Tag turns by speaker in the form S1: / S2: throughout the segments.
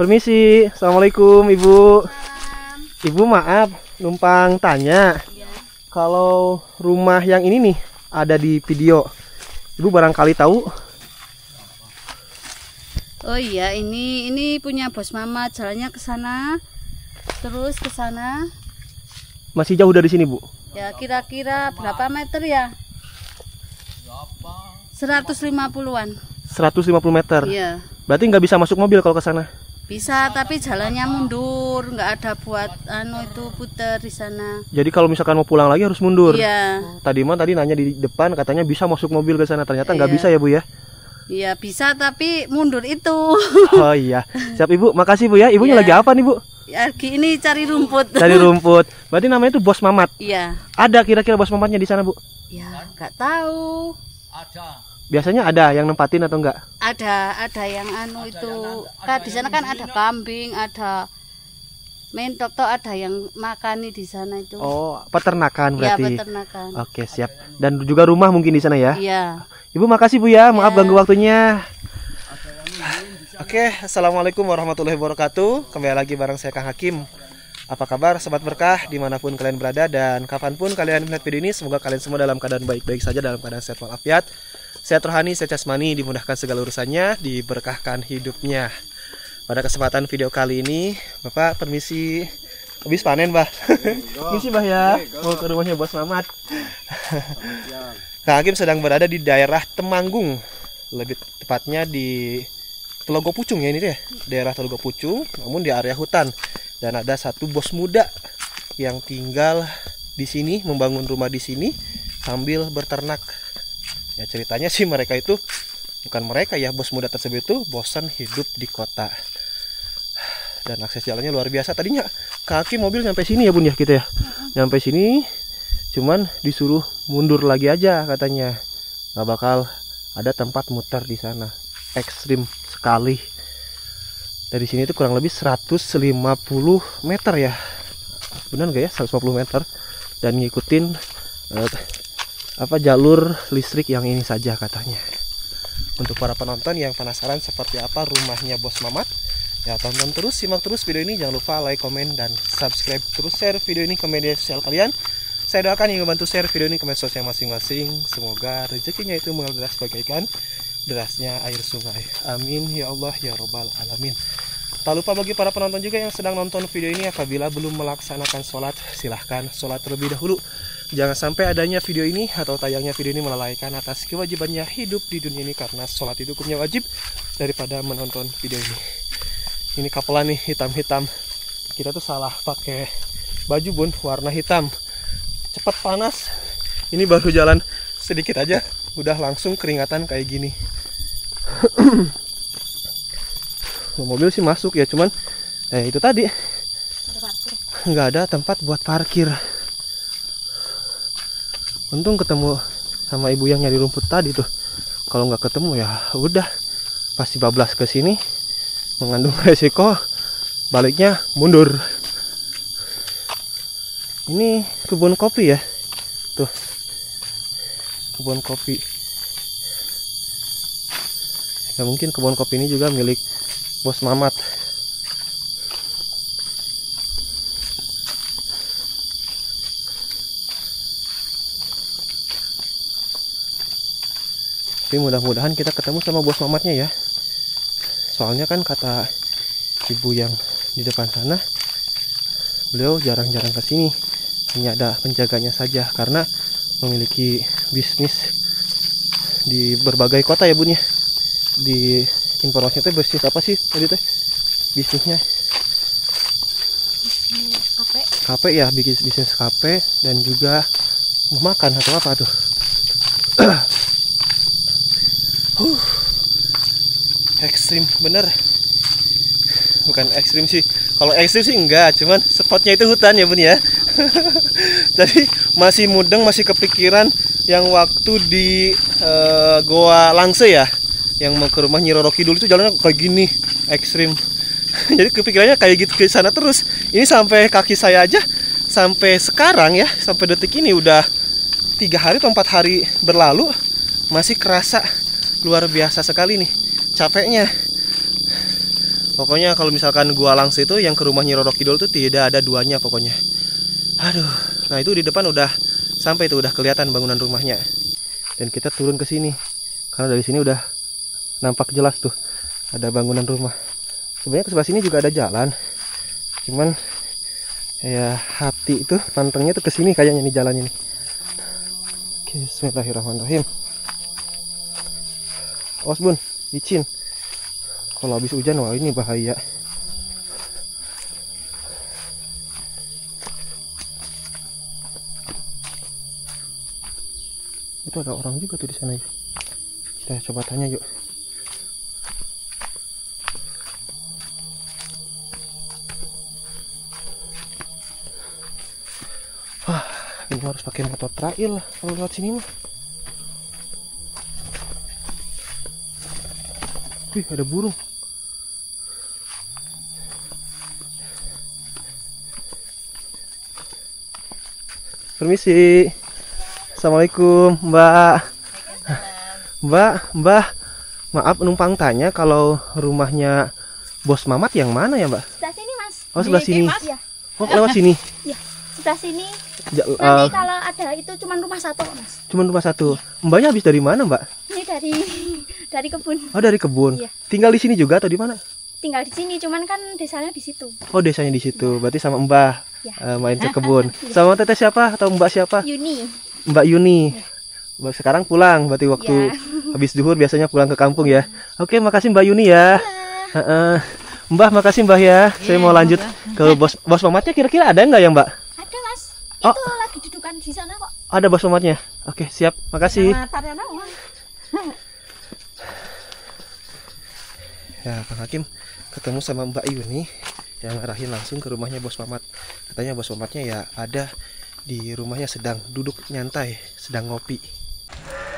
S1: Permisi, assalamualaikum Ibu. Ibu maaf, numpang tanya. Kalau rumah yang ini nih ada di video, Ibu barangkali tahu?
S2: Oh iya, ini punya Bos Mamat. Jalannya ke sana, terus ke sana.
S1: Masih jauh dari sini, Bu?
S2: Ya kira-kira berapa meter ya? 150-an.
S1: 150 meter.
S2: Iya.
S1: Berarti nggak bisa masuk mobil kalau ke sana?
S2: Bisa, tapi jalannya mundur, nggak ada buat itu puter di sana.
S1: Jadi kalau misalkan mau pulang lagi harus mundur.
S2: Iya.
S1: Tadi nanya di depan katanya bisa masuk mobil ke sana, ternyata nggak bisa ya, Bu ya?
S2: Iya bisa, tapi mundur itu.
S1: Oh iya, siap Ibu. Makasih Bu ya. Ibunya lagi apa nih, Bu?
S2: Lagi ini cari rumput.
S1: Cari rumput. Berarti namanya itu Bos Mamat.
S2: Iya.
S1: Ada kira-kira Bos Mamatnya di sana, Bu?
S2: Ya nggak tahu.
S1: Ada. Biasanya ada yang nempatin atau enggak?
S2: Ada yang itu. Kan di sana kan ada kambing, ada mentok, toh ada yang makani di sana itu.
S1: Oh, peternakan berarti.
S2: Iya, peternakan.
S1: Oke, siap. Dan juga rumah mungkin di sana ya?
S2: Iya.
S1: Ibu makasih Bu ya, maaf ganggu waktunya. Oke, assalamualaikum warahmatullahi wabarakatuh. Kembali lagi bareng saya Kang Hakim. Apa kabar Sobat Berkah dimanapun kalian berada dan kapanpun kalian melihat video ini, semoga kalian semua dalam keadaan baik-baik saja, dalam keadaan sehat walafiat, sehat rohani, sehat jasmani, dimudahkan segala urusannya, diberkahkan hidupnya. Pada kesempatan video kali ini, Bapak permisi, habis panen Bah. Permisi Bah ya, mau ke rumahnya Bos Mamat. Kang Hakim sedang berada di daerah Temanggung, lebih tepatnya di Telogo Pucung ya, ini deh, daerah Telogo Pucung, namun di area hutan. Dan ada satu bos muda yang tinggal di sini, membangun rumah di sini sambil berternak. Ya ceritanya sih mereka itu, bukan mereka ya, bos muda tersebut itu bosan hidup di kota. Dan akses jalannya luar biasa. Tadinya kaki mobil sampai sini ya Bun ya, kita ya. Sampai sini, cuman disuruh mundur lagi aja katanya. Gak bakal ada tempat muter di sana. Ekstrim sekali. Dari sini itu kurang lebih 150 meter ya. Benar nggak ya? 150 meter. Dan ngikutin jalur listrik yang ini saja katanya. Untuk para penonton yang penasaran seperti apa rumahnya Bos Mamat, ya tonton terus, simak terus video ini. Jangan lupa like, komen, dan subscribe. Terus share video ini ke media sosial kalian. Saya doakan yang membantu share video ini ke media sosial masing-masing. Semoga rezekinya itu mengalir deras bagaikan derasnya air sungai. Amin ya Allah ya Robbal Alamin. Tak lupa bagi para penonton juga yang sedang nonton video ini, apabila belum melaksanakan sholat, silahkan sholat terlebih dahulu. Jangan sampai adanya video ini atau tayangnya video ini melalaikan atas kewajibannya hidup di dunia ini, karena sholat itu hukumnya wajib daripada menonton video ini. Ini kapelan nih, hitam-hitam. Kita tuh salah pakai baju Bun, warna hitam. Cepat panas. Ini baru jalan sedikit aja udah langsung keringatan kayak gini. Mobil sih masuk ya, cuman itu tadi nggak ada tempat buat parkir. Untung ketemu sama ibu yang nyari rumput tadi tuh. Kalau nggak ketemu ya udah pasti bablas ke sini, mengandung resiko baliknya mundur. Ini kebun kopi ya, tuh kebun kopi. Ya mungkin kebun kopi ini juga milik Bos Mamat. Tapi mudah-mudahan kita ketemu sama Bos Mamatnya ya. Soalnya kan kata ibu yang di depan sana, beliau jarang-jarang kesini, hanya ada penjaganya saja karena memiliki bisnis di berbagai kota ya Bun ya. Di informasinya teh bisnis apa sih tadi teh bisnisnya?
S2: Bisnis kafe.
S1: Kafe ya, bisnis kafe dan juga memakan atau apa tuh? Ekstrim bener. Bukan ekstrim sih. Kalau ekstrim sih enggak, cuman spotnya itu hutan ya Bun ya. Jadi masih mudeng, masih kepikiran yang waktu di Goa Langse ya, yang mau ke rumah Nyi Roro Kidul itu jalannya kayak gini, ekstrim. Jadi kepikirannya kayak gitu ke sana terus. Ini sampai kaki saya aja sampai sekarang ya, sampai detik ini udah 3 hari atau 4 hari berlalu masih kerasa luar biasa sekali nih capeknya. Pokoknya kalau misalkan gua langsung itu yang ke rumahnya Roro Kidul tuh tidak ada duanya pokoknya. Aduh, nah itu di depan udah sampai tuh, udah kelihatan bangunan rumahnya. Dan kita turun ke sini karena dari sini udah nampak jelas tuh ada bangunan rumah. Sebenarnya ke sebelah sini juga ada jalan, cuman ya hati itu pantengnya tuh ke sini kayaknya nih jalannya nih. Oke, bismillahirrahmanirrahim. Awas bun, licin. Kalau habis hujan wah ini bahaya. Itu ada orang juga tuh di sana yuk. Kita coba tanya yuk. Wah, ini harus pakai motor trail lah kalau lewat sini mah. Wih, ada burung. Permisi. Assalamualaikum Mbak. Mbak, maaf numpang tanya kalau rumahnya Bos Mamat yang mana ya Mbak?
S3: Sebelah sini Mas.
S1: Oh sebelah sini.
S3: Ya.
S1: Oh lewat sini.
S3: Ya, sebelah sini.
S1: Nanti
S3: Nanti kalau ada itu cuma rumah satu Mas.
S1: Cuma rumah satu. Mbaknya habis dari mana Mbak?
S3: Ini dari kebun.
S1: Oh dari kebun.
S3: Iya.
S1: Tinggal di sini juga atau di mana?
S3: Tinggal di sini, cuman kan desanya di situ.
S1: Oh desanya di situ. Berarti sama Mbah
S3: Ya.
S1: main ke kebun. Sama teteh siapa atau Mbak siapa?
S3: Yuni.
S1: Mbak Yuni. Sekarang pulang, berarti waktu habis zuhur biasanya pulang ke kampung ya. Oke, makasih Mbak Yuni ya. Mbah, makasih Mbah ya. Saya mau lanjut ke bos mamatnya. Kira-kira ada nggak ya Mbak?
S3: Ada Mas.
S1: Oh.
S3: Itu lagi dudukan di sana kok.
S1: Ada bos mamatnya. Oke, siap. Makasih. Ya, Kang Hakim ketemu sama Mbak Yuni yang ngarahin langsung ke rumahnya Bos Mamat. Katanya Bos Mamatnya ya ada di rumahnya sedang duduk nyantai, sedang ngopi.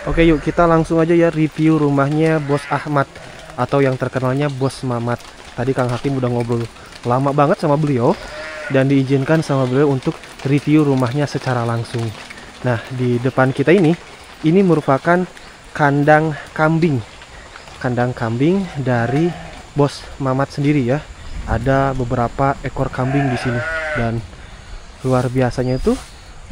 S1: Oke yuk kita langsung aja ya review rumahnya Bos Ahmad atau yang terkenalnya Bos Mamat. Tadi Kang Hakim udah ngobrol lama banget sama beliau dan diizinkan sama beliau untuk review rumahnya secara langsung. Nah di depan kita ini merupakan kandang kambing. Kandang kambing dari Bos Mamat sendiri ya. Ada beberapa ekor kambing di sini dan luar biasanya itu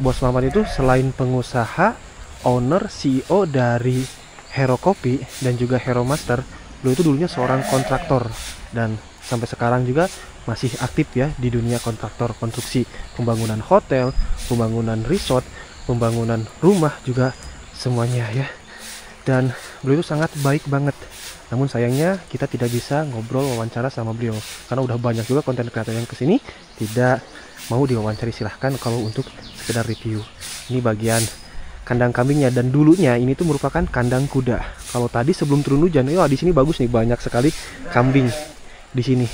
S1: Bos Mamat itu selain pengusaha, owner, CEO dari Hero Kopi dan juga Hero Master, beliau itu dulunya seorang kontraktor dan sampai sekarang juga masih aktif ya di dunia kontraktor konstruksi, pembangunan hotel, pembangunan resort, pembangunan rumah juga semuanya ya. Dan beliau itu sangat baik banget. Namun sayangnya kita tidak bisa ngobrol wawancara sama beliau karena udah banyak juga konten kreator yang kesini tidak mau diwawancari. Silahkan kalau untuk sekedar review. Ini bagian kandang kambingnya dan dulunya ini tuh merupakan kandang kuda. Kalau tadi sebelum turun hujan, di sini bagus nih, banyak sekali kambing di sini.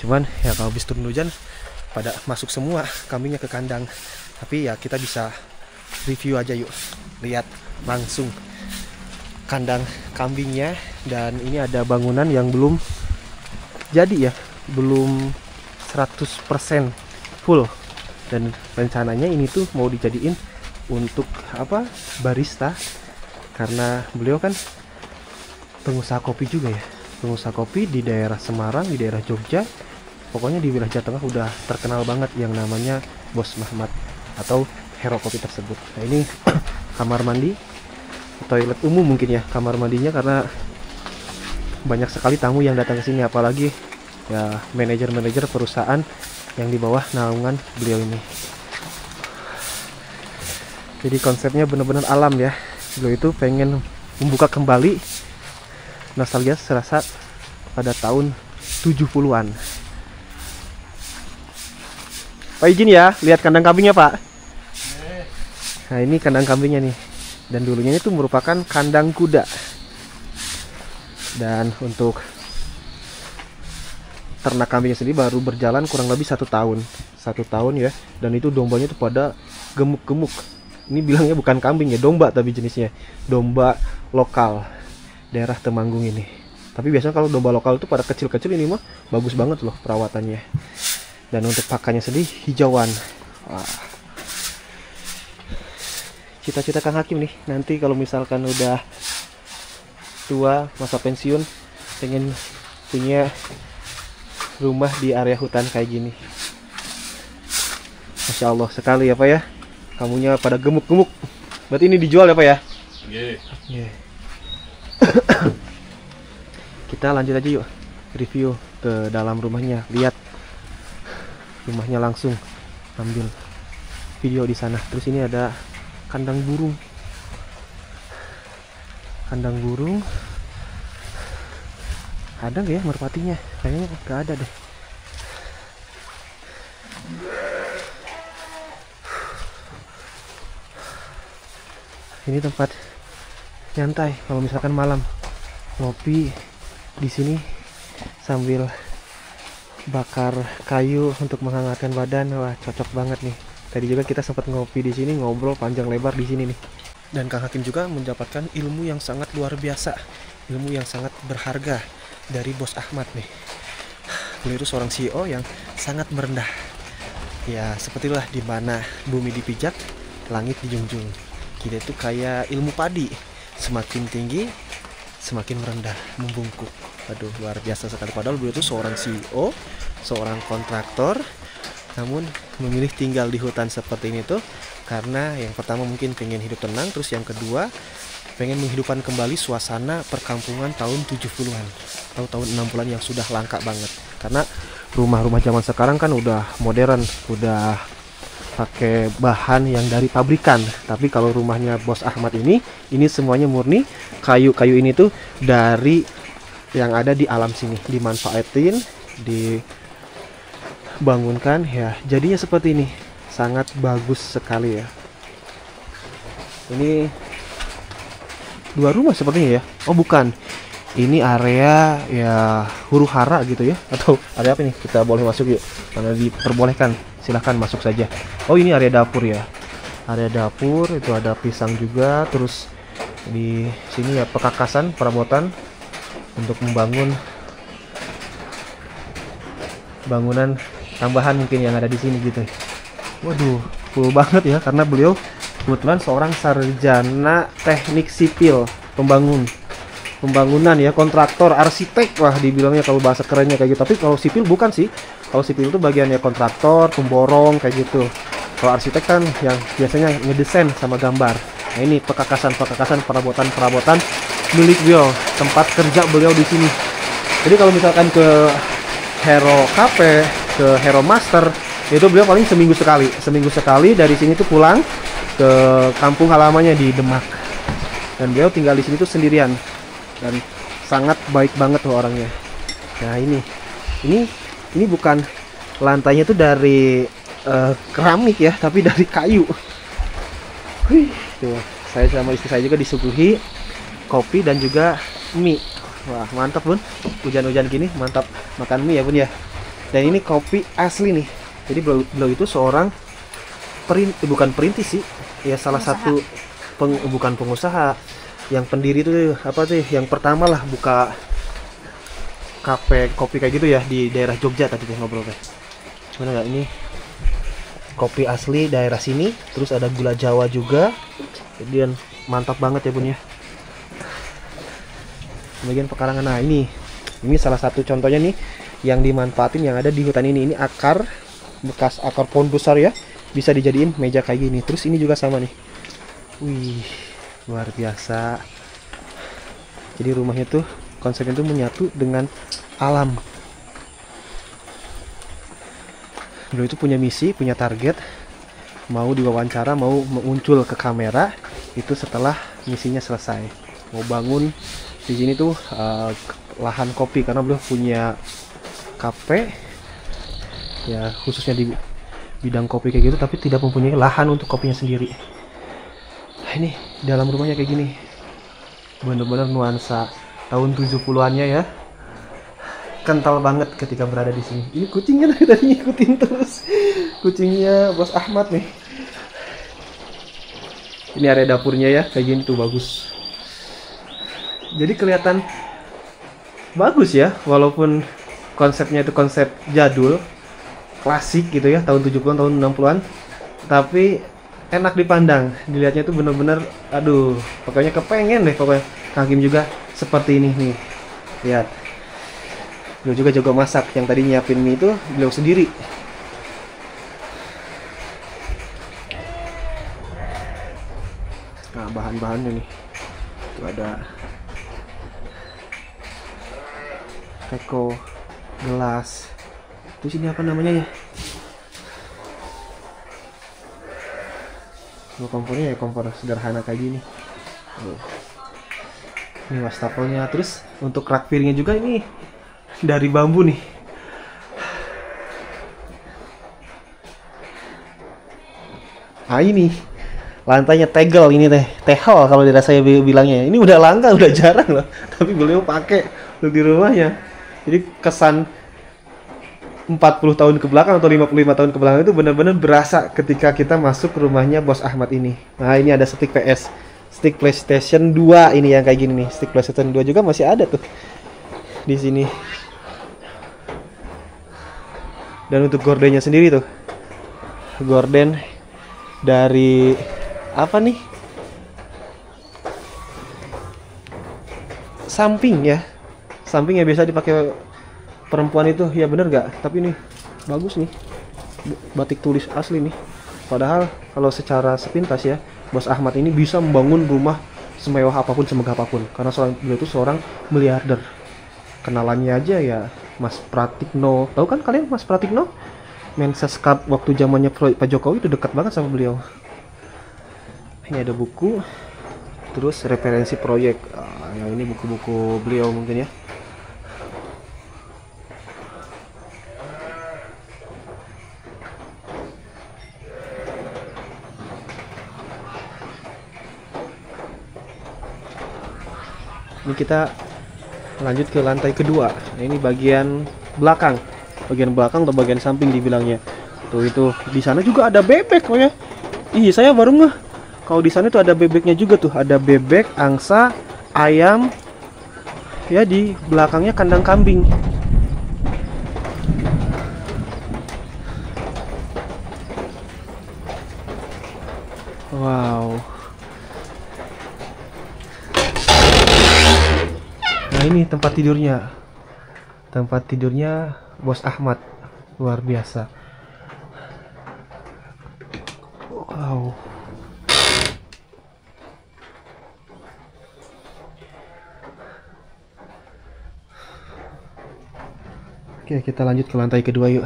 S1: Cuman ya kalau habis turun hujan pada masuk semua kambingnya ke kandang. Tapi ya kita bisa review aja yuk, lihat langsung kandang kambingnya. Dan ini ada bangunan yang belum jadi ya, belum 100% full, dan rencananya ini tuh mau dijadiin untuk apa, barista, karena beliau kan pengusaha kopi juga ya, pengusaha kopi di daerah Semarang, di daerah Jogja, pokoknya di wilayah Jawa Tengah udah terkenal banget yang namanya Bos Mamat atau Hero Kopi tersebut. Nah ini kamar mandi, toilet umum mungkin ya kamar mandinya, karena banyak sekali tamu yang datang ke sini, apalagi ya manajer-manajer perusahaan yang di bawah naungan beliau ini. Jadi konsepnya benar-benar alam ya. Beliau itu pengen membuka kembali nostalgia serasa pada tahun 70-an. Pak izin ya, lihat kandang kambingnya Pak. Nah ini kandang kambingnya nih. Dan dulunya itu merupakan kandang kuda. Dan untuk ternak kambingnya sendiri baru berjalan kurang lebih 1 tahun. 1 tahun ya. Dan itu dombanya itu pada gemuk-gemuk. Ini bilangnya bukan kambing ya, domba tapi jenisnya. Domba lokal daerah Temanggung ini. Tapi biasanya kalau domba lokal itu pada kecil-kecil, ini mah bagus banget loh perawatannya. Dan untuk pakannya sendiri hijauan. Wah. Cita-cita Kang Hakim nih, nanti kalau misalkan udah tua, masa pensiun, pengen punya rumah di area hutan kayak gini. Masya Allah sekali ya Pak ya. Kamunya pada gemuk-gemuk. Berarti ini dijual ya Pak ya? Yeah. Kita lanjut aja yuk, review ke dalam rumahnya. Lihat rumahnya langsung, ambil video di sana. Terus ini ada kandang burung. Kandang burung. Ada nggak ya merpatinya? Kayaknya nggak ada deh. Ini tempat nyantai kalau misalkan malam, ngopi di sini sambil bakar kayu untuk menghangatkan badan. Wah, cocok banget nih. Tadi juga kita sempat ngopi di sini, ngobrol panjang lebar di sini nih. Dan Kang Hakim juga mendapatkan ilmu yang sangat luar biasa, ilmu yang sangat berharga dari Bos Ahmad nih. Beliau itu seorang CEO yang sangat merendah. Ya, sepertilah di mana bumi dipijak, langit dijunjung. Kita itu kayak ilmu padi, semakin tinggi semakin merendah, membungkuk. Aduh, luar biasa sekali. Padahal beliau itu seorang CEO, seorang kontraktor, namun memilih tinggal di hutan seperti ini tuh karena yang pertama mungkin pengen hidup tenang, terus yang kedua pengen menghidupkan kembali suasana perkampungan tahun 70-an atau tahun 60-an yang sudah langka banget. Karena rumah-rumah zaman sekarang kan udah modern, udah pakai bahan yang dari pabrikan. Tapi kalau rumahnya Bos Ahmad ini semuanya murni kayu-kayu ini tuh dari yang ada di alam sini, dimanfaatin, dibangunkan ya. Jadinya seperti ini, sangat bagus sekali ya. Ini dua rumah sepertinya ya. Oh bukan, ini area ya huru-hara gitu ya, atau area apa nih? Kita boleh masuk yuk, karena diperbolehkan. Silahkan masuk saja. Oh ini area dapur ya. Area dapur itu ada pisang juga. Terus di sini ya pekakasan, perabotan untuk membangun bangunan tambahan mungkin yang ada di sini gitu. Waduh, full banget ya karena beliau kebetulan seorang sarjana teknik sipil, pembangunan ya, kontraktor, arsitek. Wah, dibilangnya kalau bahasa kerennya kayak gitu. Tapi kalau sipil bukan sih. Kalau sipil itu bagiannya kontraktor, pemborong kayak gitu. Kalau arsitek kan yang biasanya ngedesain sama gambar. Nah, ini pekakasan, perabotan milik beliau, tempat kerja beliau di sini. Jadi kalau misalkan ke Hero Cafe, ke Hero Master, itu beliau paling seminggu sekali dari sini tuh pulang ke kampung halamannya di Demak. Dan beliau tinggal di sini tuh sendirian dan sangat baik banget tuh orangnya. Nah ini bukan lantainya tuh dari keramik ya, tapi dari kayu. Wih, tuh saya sama istri saya juga disuguhi kopi dan juga mie. Wah, mantap Bun. Hujan-hujan gini mantap makan mie ya Bun ya. Dan ini kopi asli nih. Jadi beliau itu seorang bukan perintis sih, ya salah satu bukan pengusaha, yang pendiri itu apa sih? Yang pertama lah buka kafe kopi kayak gitu ya di daerah Jogja tadi tuh ngobrolnya. Gimana nggak ini? Kopi asli daerah sini, terus ada gula Jawa juga. Jadi mantap banget ya Bun ya. Bagian pekarangan. Nah, ini salah satu contohnya nih yang dimanfaatin yang ada di hutan ini. Ini akar, bekas akar pohon besar ya. Bisa dijadiin meja kayak gini. Terus ini juga sama nih. Wih, luar biasa. Jadi rumahnya tuh konsepnya tuh menyatu dengan alam. Beliau itu punya misi, punya target, mau diwawancara, mau muncul ke kamera itu setelah misinya selesai. Mau bangun di sini tuh lahan kopi karena beliau punya kafe ya khususnya di bidang kopi kayak gitu, tapi tidak mempunyai lahan untuk kopinya sendiri. Nah, ini dalam rumahnya kayak gini, bener-bener nuansa tahun 70-annya ya, kental banget ketika berada di sini. Ini kucingnya tadi ngikutin terus, kucingnya Bos Ahmad nih. Ini area dapurnya ya, kayak gini tuh bagus. Jadi kelihatan bagus ya, walaupun konsepnya itu konsep jadul, klasik gitu ya, tahun 70-an, tahun 60-an, tapi enak dipandang. Dilihatnya tuh bener-bener, aduh, pokoknya kepengen deh pokoknya. Kang Hakim juga seperti ini nih, lihat. Beliau juga jago masak. Yang tadi nyiapin mie itu beliau sendiri. Nah, bahan-bahannya nih. Itu ada teko, gelas. Terus ini apa namanya ya? Kompornya ya kompor sederhana kayak gini. Ini wastafelnya. Terus untuk rak piringnya juga ini dari bambu nih. Nah ini lantainya tegel ini tehel kalau di saya bilangnya. Ini udah langka, udah jarang loh. Tapi beliau pakai untuk di rumahnya. Jadi kesan 40 tahun ke belakang atau 55 tahun ke belakang itu benar-benar berasa ketika kita masuk ke rumahnya Bos Ahmad ini. Nah, ini ada stick PS, stick PlayStation 2 ini yang kayak gini nih. Stick PlayStation 2 juga masih ada tuh di sini. Dan untuk gordennya sendiri tuh. Gorden dari apa nih? Samping ya. Samping yang biasa dipakai perempuan itu, ya bener gak? Tapi ini bagus nih, batik tulis asli nih. Padahal kalau secara sepintas ya, Bos Ahmad ini bisa membangun rumah semewah apapun, semegah apapun. Karena beliau itu seorang miliarder. Kenalannya aja ya Mas Pratikno. Tahu kan kalian Mas Pratikno? Menseskap waktu zamannya Pak Jokowi itu dekat banget sama beliau. Ini ada buku, terus referensi proyek. Yang ini buku-buku beliau mungkin ya. Ini kita lanjut ke lantai kedua. Nah, ini bagian belakang atau bagian samping dibilangnya. Tuh itu di sana juga ada bebek kok ya. Ih, saya baru ngeh. Kalau di sana tuh ada bebeknya juga tuh. Ada bebek, angsa, ayam. Ya di belakangnya kandang kambing. Wow. Nah ini tempat tidurnya. Tempat tidurnya Bos Ahmad. Luar biasa. Wow. Oke, kita lanjut ke lantai kedua yuk.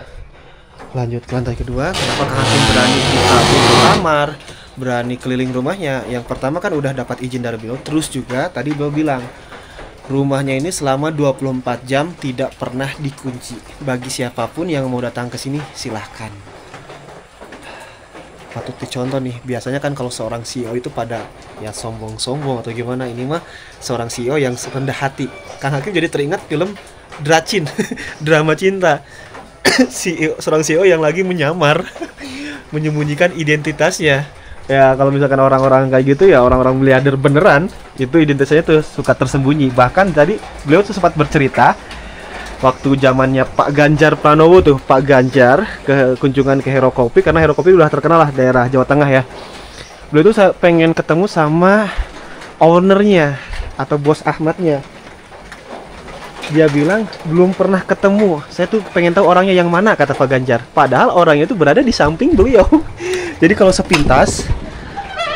S1: Lanjut ke lantai kedua. Kenapa Kang Hakim berani buka pintu kamar, berani keliling rumahnya? Yang pertama kan udah dapat izin dari beliau. Terus juga tadi beliau bilang rumahnya ini selama 24 jam tidak pernah dikunci. Bagi siapapun yang mau datang ke sini silahkan. Patut dicontoh nih. Biasanya kan kalau seorang CEO itu pada ya sombong-sombong atau gimana. Ini mah seorang CEO yang rendah hati. Kang Hakim jadi teringat film Dracin, drama cinta. Seorang CEO yang lagi menyamar, menyembunyikan identitasnya. Ya kalau misalkan orang-orang kayak gitu ya orang-orang miliarder beneran, itu identitasnya tuh suka tersembunyi. Bahkan tadi beliau tuh sempat bercerita waktu zamannya Pak Ganjar Pranowo tuh, Pak Ganjar ke kunjungan ke Hero Kopi, karena Hero Kopi udah terkenal lah daerah Jawa Tengah ya. Beliau tuh pengen ketemu sama ownernya atau Bos Ahmadnya. Dia bilang belum pernah ketemu. Saya tuh pengen tahu orangnya yang mana, kata Pak Ganjar. Padahal orangnya itu berada di samping beliau. Jadi kalau sepintas,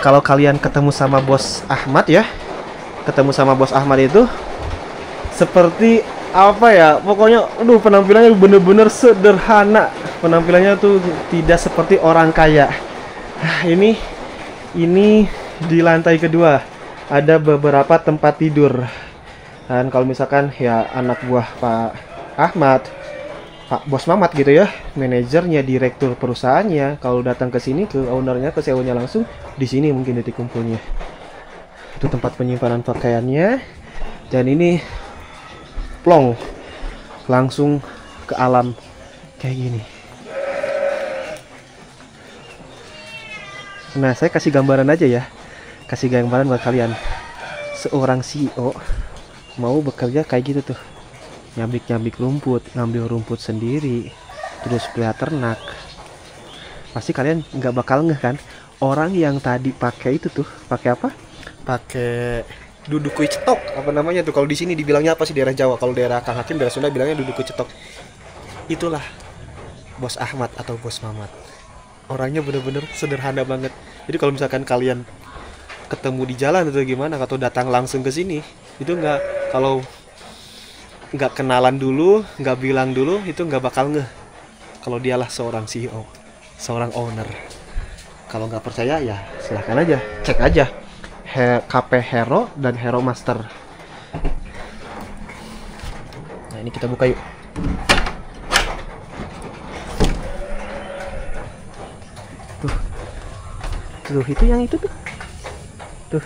S1: kalau kalian ketemu sama Bos Ahmad ya, ketemu sama Bos Ahmad itu seperti apa ya? Pokoknya, aduh penampilannya bener-bener sederhana. Penampilannya tuh tidak seperti orang kaya. Nah, ini di lantai kedua ada beberapa tempat tidur. Dan kalau misalkan ya anak buah Pak Ahmad, Pak Bos Mamat gitu ya, manajernya, direktur perusahaannya, kalau datang ke sini, ke ownernya, ke CEO-nya langsung, di sini mungkin titik kumpulnya. Itu tempat penyimpanan pakaiannya. Dan ini plong langsung ke alam kayak gini. Nah, saya kasih gambaran aja ya. Kasih gambaran buat kalian. Seorang CEO mau bekerja kayak gitu tuh. Nyabik-nyabik rumput, ngambil rumput sendiri, terus pelihara ternak. Pasti kalian nggak bakal ngeh kan? Orang yang tadi pakai itu tuh, pakai apa? Pakai duduk cetok, apa namanya tuh kalau di sini dibilangnya apa sih, daerah Jawa, kalau daerah Kang Hakim daerah Sunda bilangnya duduk cetok. Itulah Bos Ahmad atau Bos Mamat. Orangnya bener-bener sederhana banget. Jadi kalau misalkan kalian ketemu di jalan atau gimana, atau datang langsung ke sini, itu nggak, kalau nggak kenalan dulu, nggak bilang dulu, itu nggak bakal ngeh kalau dialah seorang CEO, seorang owner. Kalau nggak percaya ya silahkan aja, cek aja KP Hero dan Hero Master. Nah ini kita buka yuk. Tuh itu yang itu tuh. Tuh.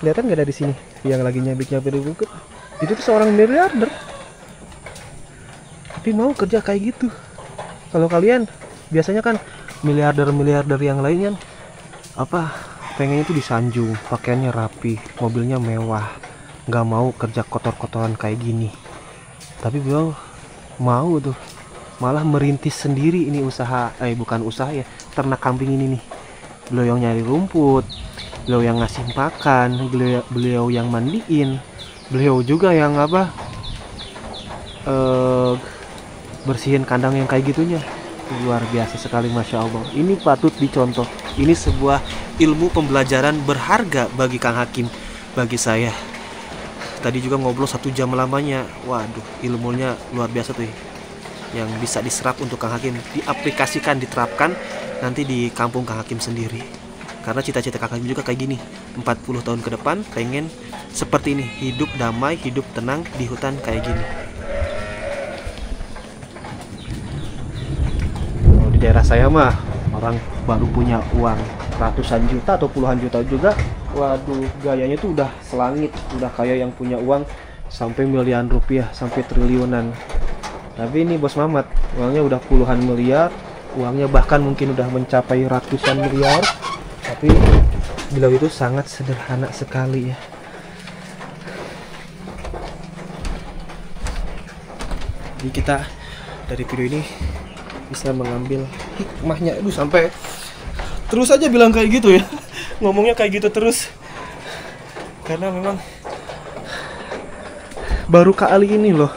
S1: Kelihatan nggak dari sini? Yang lagi nyabik-nyabik di bukit. Itu tuh seorang miliarder. Tapi mau kerja kayak gitu. Kalau kalian biasanya kan miliarder yang lain kan apa? Pengennya tuh disanjung, pakaiannya rapi, mobilnya mewah, nggak mau kerja kotor-kotoran kayak gini. Tapi beliau mau tuh, malah merintis sendiri ini usaha, bukan usaha ya, ternak kambing ini nih. Beliau yang nyari rumput, beliau yang ngasih pakan, beliau yang mandiin, beliau juga yang apa, bersihin kandang yang kayak gitunya. Luar biasa sekali, Masya Allah. Ini patut dicontoh. Ini sebuah ilmu pembelajaran berharga bagi Kang Hakim, bagi saya. Tadi juga ngobrol 1 jam lamanya. Waduh, ilmunya luar biasa tuh, yang bisa diserap untuk Kang Hakim, diaplikasikan, diterapkan nanti di kampung Kang Hakim sendiri. Karena cita-cita Kang Hakim juga kayak gini, 40 tahun ke depan pengen seperti ini, hidup damai, hidup tenang di hutan kayak gini. Daerah saya mah orang baru punya uang ratusan juta atau puluhan juta juga, waduh gayanya tuh udah selangit, udah kayak yang punya uang sampai miliaran rupiah, sampai triliunan. Tapi ini Bos Mamat uangnya udah puluhan miliar, uangnya bahkan mungkin udah mencapai ratusan miliar, tapi beliau itu sangat sederhana sekali ya. Jadi kita dari video ini bisa mengambil hikmahnya. Aduh, sampai terus aja bilang kayak gitu ya, ngomongnya kayak gitu terus, karena memang baru kali ini loh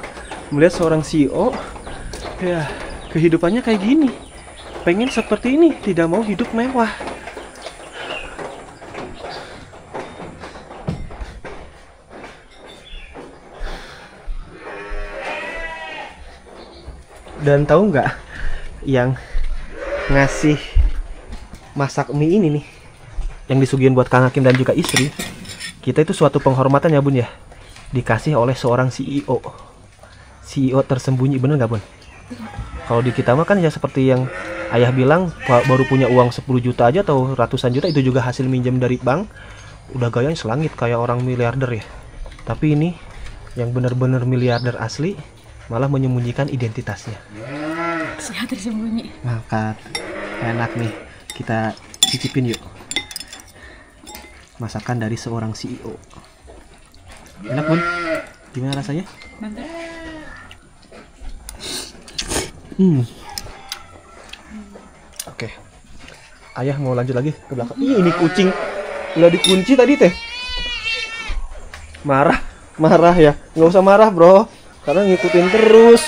S1: melihat seorang CEO ya kehidupannya kayak gini, pengen seperti ini, tidak mau hidup mewah. Dan tahu nggak yang ngasih masak mie ini nih, yang disuguhin buat Kang Hakim dan juga istri kita, itu suatu penghormatan ya Bun ya, dikasih oleh seorang CEO tersembunyi, bener nggak Bun? Kalau di kita mah kan ya seperti yang ayah bilang, baru punya uang 10 juta aja atau ratusan juta, itu juga hasil minjem dari bank, udah gayanya selangit kayak orang miliarder ya. Tapi ini yang bener-bener miliarder asli malah menyembunyikan identitasnya.
S2: Sangat tersembunyi.
S1: Maka enak nih, kita cicipin yuk masakan dari seorang CEO. Enak Bun? Gimana rasanya?
S2: Mantap.
S1: Oke. Ayah mau lanjut lagi ke belakang. Ih, ini kucing udah dikunci tadi teh. Marah ya. Nggak usah marah bro, karena ngikutin terus.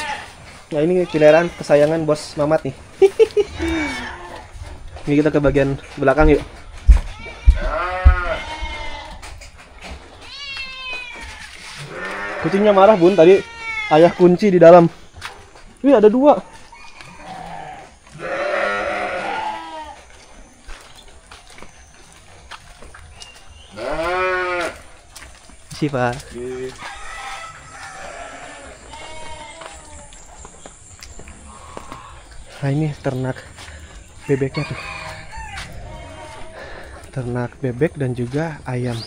S1: Nah ini peliharaan kesayangan Bos Mamat nih. Ini kita ke bagian belakang yuk. Kucingnya marah Bun, tadi ayah kunci di dalam. Wih, ada 2. Siapa? Nah ini ternak bebeknya tuh, ternak bebek dan juga ayam.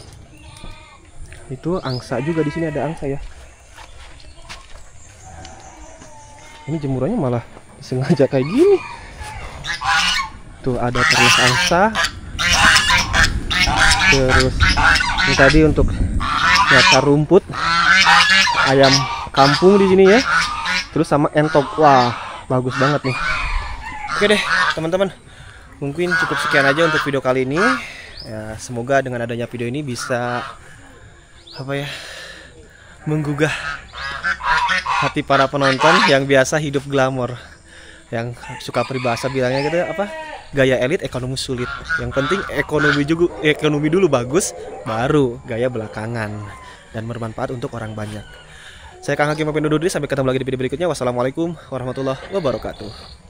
S1: Itu angsa juga, di sini ada angsa ya. Ini jemurannya malah sengaja kayak gini. Tuh ada ternak angsa. Terus ini tadi untuk nyata rumput, ayam kampung di sini ya. Terus sama entok, wah bagus banget nih. Oke deh teman-teman, mungkin cukup sekian aja untuk video kali ini ya. Semoga dengan adanya video ini bisa apa ya, menggugah hati para penonton yang biasa hidup glamor, yang suka peribahasa bilangnya gitu apa, gaya elit ekonomi sulit. Yang penting ekonomi dulu bagus, baru gaya belakangan dan bermanfaat untuk orang banyak. Saya Kang Hakim pamit undur diri, sampai ketemu lagi di video berikutnya. Wassalamualaikum warahmatullahi wabarakatuh.